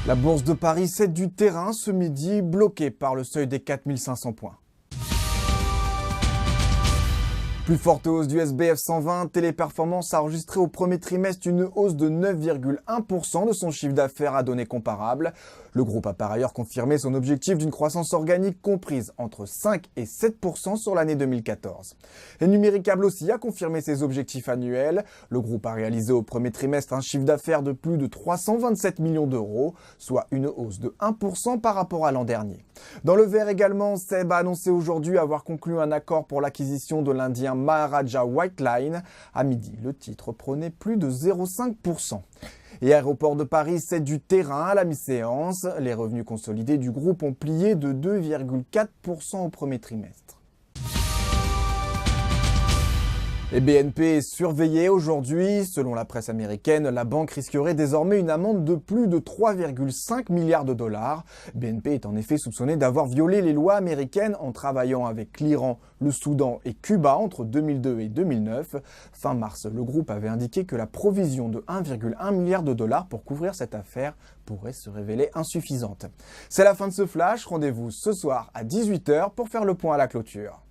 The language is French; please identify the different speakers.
Speaker 1: La bourse de Paris cède du terrain ce midi, bloquée par le seuil des 4500 points. Plus forte hausse du SBF 120, Téléperformance a enregistré au premier trimestre une hausse de 9,1% de son chiffre d'affaires à données comparables. Le groupe a par ailleurs confirmé son objectif d'une croissance organique comprise entre 5 et 7% sur l'année 2014. Et Numéricable aussi a confirmé ses objectifs annuels. Le groupe a réalisé au premier trimestre un chiffre d'affaires de plus de 327 millions d'euros, soit une hausse de 1% par rapport à l'an dernier. Dans le vert également, SEB a annoncé aujourd'hui avoir conclu un accord pour l'acquisition de l'Indien Maharaja White Line. À midi, le titre prenait plus de 0,5%. Et Aéroports de Paris cède du terrain à la mi-séance. Les revenus consolidés du groupe ont plié de 2,4% au premier trimestre. Et BNP est surveillée aujourd'hui. Selon la presse américaine, la banque risquerait désormais une amende de plus de 3,5 milliards de dollars. BNP est en effet soupçonnée d'avoir violé les lois américaines en travaillant avec l'Iran, le Soudan et Cuba entre 2002 et 2009. Fin mars, le groupe avait indiqué que la provision de 1,1 milliard de dollars pour couvrir cette affaire pourrait se révéler insuffisante. C'est la fin de ce flash. Rendez-vous ce soir à 18 h pour faire le point à la clôture.